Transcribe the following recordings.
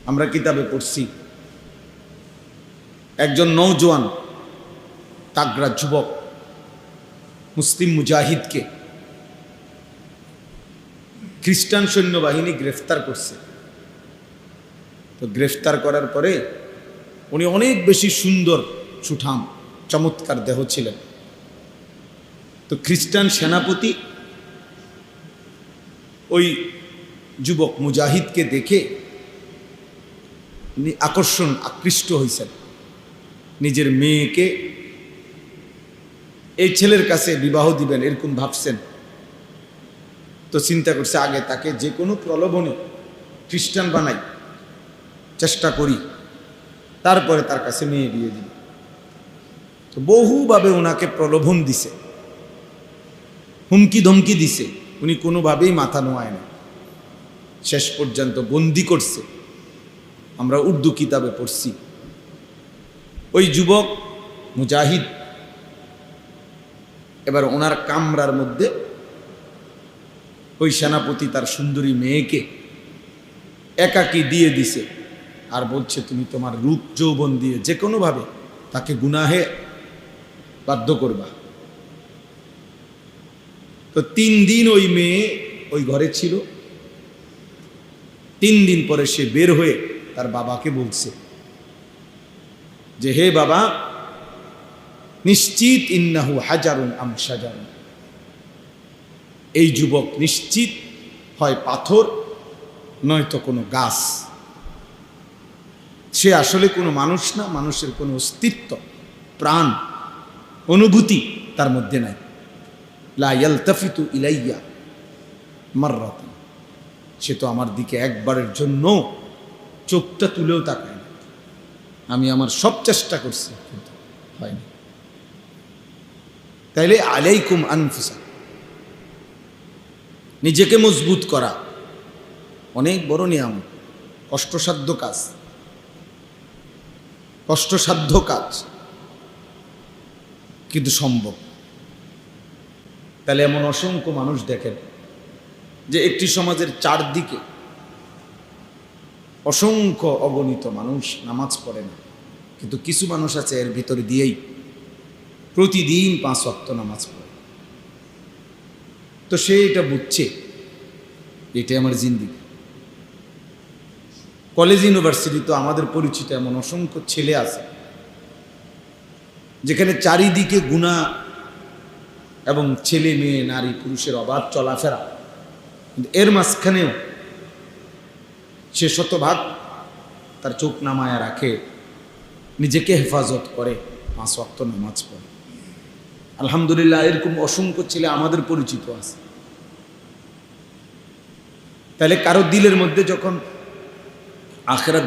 আমরা কিতাবে পড়ছি একজন নওজোয়ান তাগড়া যুবক মুসলিম মুজাহিদকে খ্রিস্টান সৈন্যবাহিনী গ্রেফতার করছে। তো গ্রেফতার করার পরে উনি অনেক বেশি সুন্দর, সুঠাম, চমৎকার দেহ ছিলেন। তো খ্রিস্টান সেনাপতি ওই যুবক মুজাহিদকে দেখে উনি আকৃষ্ট হয়েছেন। নিজের মেয়েকে এই ছেলের কাছে বিবাহ দিবেন এরকম ভাবছেন। তো চিন্তা করছে আগে তাকে যে কোনো প্রলোভনে খ্রিস্টান বানাই, চেষ্টা করি, তারপরে তার কাছে মেয়ে বিয়ে দিই। তো বহুভাবে ওনাকে প্রলোভন দিছে, হুমকি ধমকি দিছে, উনি কোনোভাবেই মাথা নোয়ায় না। শেষ পর্যন্ত বন্দি করছে। আমরা উর্দু কিতাবে পড়ছি ওই যুবক মুজাহিদ এবার ওনার কামরার মধ্যে ওই সেনাপতি তার সুন্দরী মেয়েকে একাকী দিয়ে দিছে আর বলছে তুমি তোমার রূপ যৌবন দিয়ে যে কোনোভাবে তাকে গুনাহে বাধ্য করবা। তো 3 দিন ওই মেয়ে ওই ঘরে ছিল। 3 দিন পরে সে বের হয়ে তার বাবাকে বলছে যে হে বাবা, নিশ্চিত ইন্নাহু হাজারুন আম শাজারুন, এই যুবক নিশ্চিত হয় পাথর নয়তো কোনো গাছ। সে আসলে কোনো মানুষ না, মানুষের কোনো অস্তিত্ব, প্রাণ, অনুভূতি তার মধ্যে নাই। লা ইয়ালতাফিতু ইলাইয়া মাররাতান, সে তো আমার দিকে একবারের জন্য চোখটা তুলেও তাকায় না। আমি আমার সব চেষ্টা করছি কিন্তু হয়নি। তাইলে আলাইকুম আনফুসা, নিজেকে মজবুত করা অনেক বড় নিয়ামত, কষ্টসাধ্য কাজ, কষ্টসাধ্য কাজ কিন্তু সম্ভব। তাহলে এমন অসংখ্য মানুষ দেখেন যে একটি সমাজের চারদিকে অসংখ্য অগণিত মানুষ নামাজ পড়ে না, কিন্তু কিছু মানুষ আছে এর ভিতরে দিয়েই প্রতিদিন 5 ওয়াক্ত নামাজ পড়ে। তো সে এটা বুঝছে এটাই আমার জিন্দেগি। কলেজ ইউনিভার্সিটি তো আমাদের পরিচিত এমন অসংখ্য ছেলে আছে যেখানে চারিদিকে গুনাহ এবং ছেলে মেয়ে নারী পুরুষের অবাধ চলাফেরা, কিন্তু এর মাঝখানেও সে শতভাগ তার চোখ নামায়া রাখে, নিজেকে হেফাজত করে, 5 ওয়াক্ত নামাজ পড়ে। আলহামদুলিল্লাহ, এরকম অসংখ্য ছেলে আমাদের পরিচিত আছে। তাহলে কারো দিলের মধ্যে যখন আখিরাত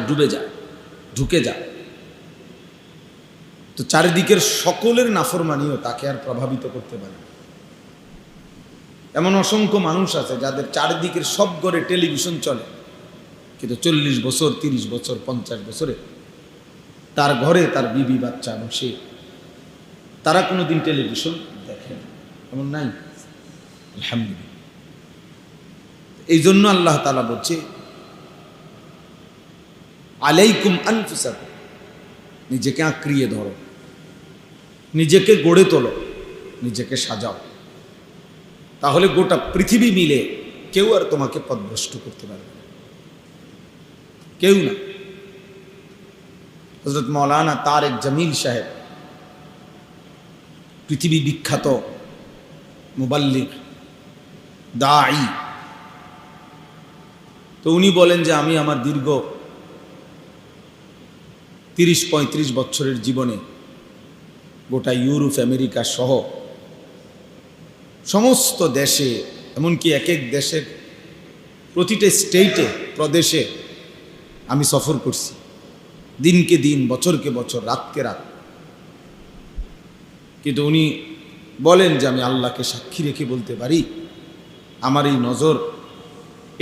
ঢুকে যায় তো চারিদিকের সকলের নাফরমানিও তাকে আর প্রভাবিত করতে পারে না। এমন অসংখ্য মানুষ আছে যাদের চারিদিকের সব ঘরে টেলিভিশন চলে, কিন্তু 40 বছর, 30 বছর, 50 বছরে তার ঘরে তার বিবি বাচ্চা এবং সে, তারা কোনোদিন টেলিভিশন দেখে না, এমন নাই। আলহামদুলিল্লাহ। এই জন্য আল্লাহ তাআলা বলছে আলাইকুম আনফুসাকুম, নিজেকে আঁকড়িয়ে ধরো, নিজেকে গড়ে তোলো, নিজেকে সাজাও, তাহলে গোটা পৃথিবী মিলে কেউ আর তোমাকে পথভ্রষ্ট করতে পারবে না, কেউ না। হযরত মাওলানা তারেক জামিল সাহেব, পৃথিবী বিখ্যাত মুবাল্লিগ, দাঈ, তো উনি বলেন যে আমি আমার দীর্ঘ 30-35 বছরের জীবনে গোটা ইউরোপ, আমেরিকা সহ সমস্ত দেশে, এমনকি এক এক দেশের প্রতিটা স্টেটে, প্রদেশে আমি সফর করছি, দিনকে দিন, বছরকে বছর, রাতকে রাত। কিন্তু উনি বলেন যে আমি আল্লাহকে সাক্ষী রেখে বলতে পারি, আমার এই নজর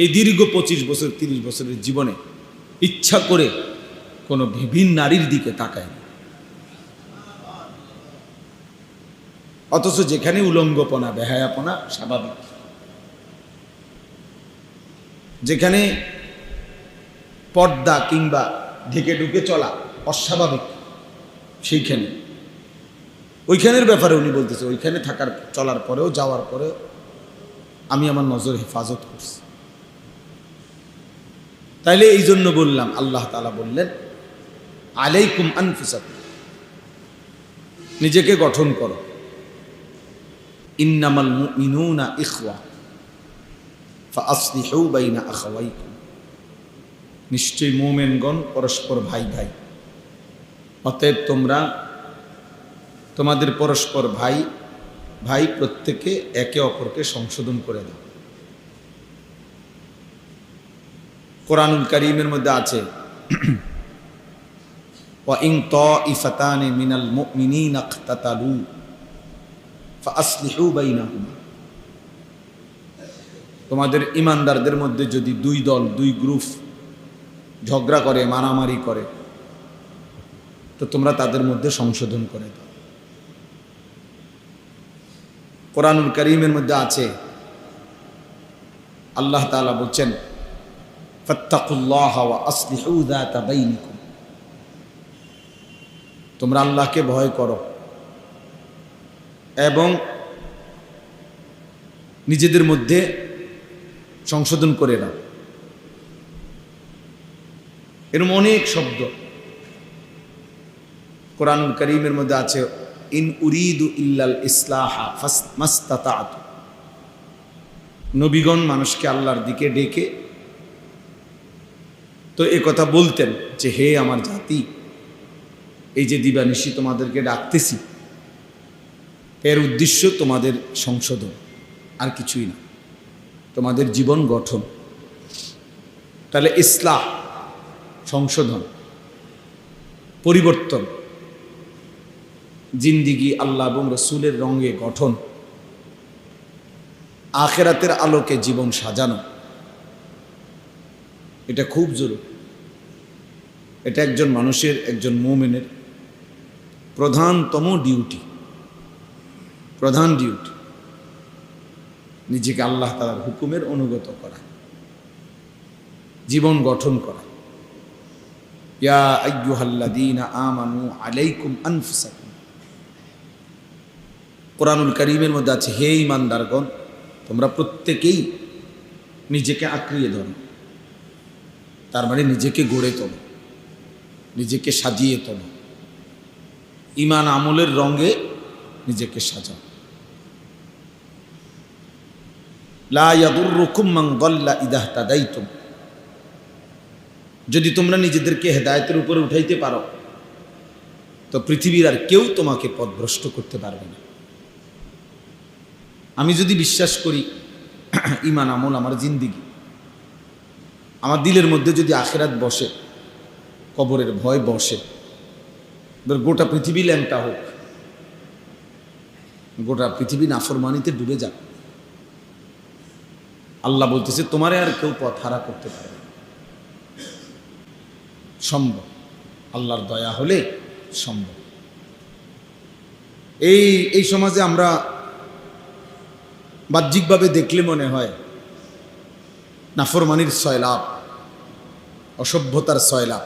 এই দীর্ঘ 25 বছর, 30 বছরের জীবনে ইচ্ছা করে কোনো বিভিন্ন নারীর দিকে তাকায় না। অথচ যেখানে উলঙ্গপনা, বেহায়াপনা স্বাভাবিক, যেখানে পর্দা কিংবা ঢেকে ঢুকে চলা অস্বাভাবিক, সেইখানে ওইখানের ব্যাপারে উনি বলতেছে ওইখানে থাকার চলার পরেও যাওয়ার পরেও আমি আমার নজর হেফাজত করছি। তাইলে এই জন্য বললাম, আল্লাহ তাআলা বললেন আলাইকুম আনফুসাকুম, নিজেকে গঠন করো। ইন্নামাল মুমিনুনা ইখওয়া ফাআসলিহু বাইনা আখাওয়াইকুম, নিশ্চয়ই মুমিনগণ পরস্পর ভাই ভাই, অতএব তোমরা তোমাদের পরস্পর ভাই ভাই প্রত্যেকে একে অপরকে সংশোধন করে দাও। কোরআনুল কারীমের মধ্যে আছে ওয়া ইন তাইফাতানি মিনাল মুমিনিনা ইখতাতালু ফাআসলিহু বাইনাহুমা, তোমাদের ঈমানদারদের মধ্যে যদি দুই দল, দুই গ্রুপ ঝগড়া করে, মারামারি করে, তো তোমরা তাদের মধ্যে সংশোধন করে দাও। কোরআনুল কারীমের মধ্যে আছে আল্লাহ তাআলা বলছেন ফাত্তাকুল্লাহা ওয়া আসলিহু যাতা বাইনিকুম, তোমরা আল্লাহকে ভয় করো এবং নিজেদের মধ্যে সংশোধন করে নাও। এরকম অনেক শব্দ কোরআনুল কারীমের মধ্যে আছে ইন উরিদু ইল্লাল ইসলাহা মাস্তাতাতু, নবীগণ মানুষকে আল্লাহর দিকে ডেকে তো এ কথা বলতেন যে হে আমার জাতি, এই যে দিবানিশি তোমাদেরকে ডাকতেছি, এর উদ্দেশ্য তোমাদের সংশোধন, আর কিছুই না, তোমাদের জীবন গঠন। তাহলে ইসলাহ সংশোধন, পরিবর্তন, জিন্দিগি আল্লাহ এবং রসুলের রঙে গঠন, আখেরাতের আলোকে জীবন সাজানো, এটা খুব জরুরি। এটা একজন মানুষের, একজন মুমিনের প্রধানতম ডিউটি, প্রধান ডিউটি, নিজেকে আল্লাহ তাআলার হুকুমের অনুগত করা, জীবন গঠন করা। ইয়া আইয়ুহাল্লাযীনা আমানু আলাইকুম আনফুসাকুম, কোরআনুল কারীমের মধ্যে আছে হে ঈমানদারগণ, তোমরা প্রত্যেকেই নিজেকে আঁকড়িয়ে ধরো, তার মানে নিজেকে গড়ে তোলো, নিজেকে সাজিয়ে তোলো, ঈমান আমলের রঙে নিজেকে সাজাও। লা ইয়াদুররুকুম মান দাল্লা ইযা ইহতাদাইতুম, যদি তোমরা নিজেদেরকে হেদায়েতের উপরে উঠাইতে পারো তো পৃথিবীর আর কেউ তোমাকে পথভ্রষ্ট করতে পারবে না। আমি যদি বিশ্বাস করি ঈমান আমল আমার জিন্দিগি, আমার দিলের মধ্যে যদি আখিরাত বসে, কবরের ভয় বসে, গোটা পৃথিবী ল্যাংটা হোক, গোটা পৃথিবী নাফরমানিতে ডুবে যাক, আল্লাহ বলতেছে তোমারে আর কেউ পথ হারা করতে পারে না। সম্ভব, আল্লাহর দয়া হলে সম্ভব। এই সমাজে আমরা বাহ্যিকভাবে দেখলে মনে হয় নাফরমানির সয়লাভ, অসভ্যতার সয়লাভ,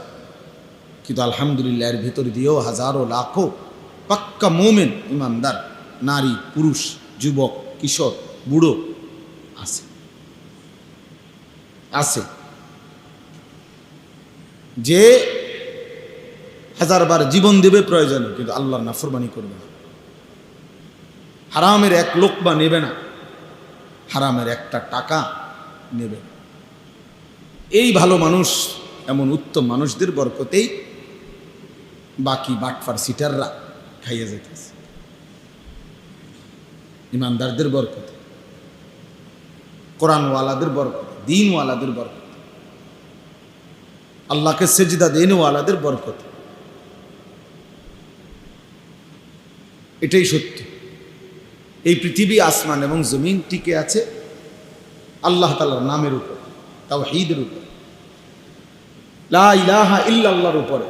কিন্তু আলহামদুলিল্লাহ এর ভিতর দিয়েও হাজারো লাখো পাক্কা মুমিন ইমানদার নারী, পুরুষ, যুবক, কিশোর, বুড়ো আছে আছে যে হাজারবার জীবন দেবে প্রয়োজনে, কিন্তু আল্লাহর নাফরমানি করবে না, হারামের এক লোকমা নেবে না, হারামের একটা টাকা নেবে না। এই ভালো মানুষ, এমন উত্তম মানুষদের বরকতেই বাকি বাটফার সিটাররা খাইয়ে যেতেছে, ইমানদারদের বরকতে, কোরআনওয়ালাদের বরকতে, দ্বীনওয়ালাদের বরকতে, আল্লাহকে সেজদা দেনওয়ালাদের বরকতে। এটাই সত্য। এই পৃথিবী, আসমান এবং জমিন টিকে আছে আল্লাহ তাআলার নামের উপর, তাওহীদের উপর, লা ইলাহা ইল্লাল্লাহর উপরে।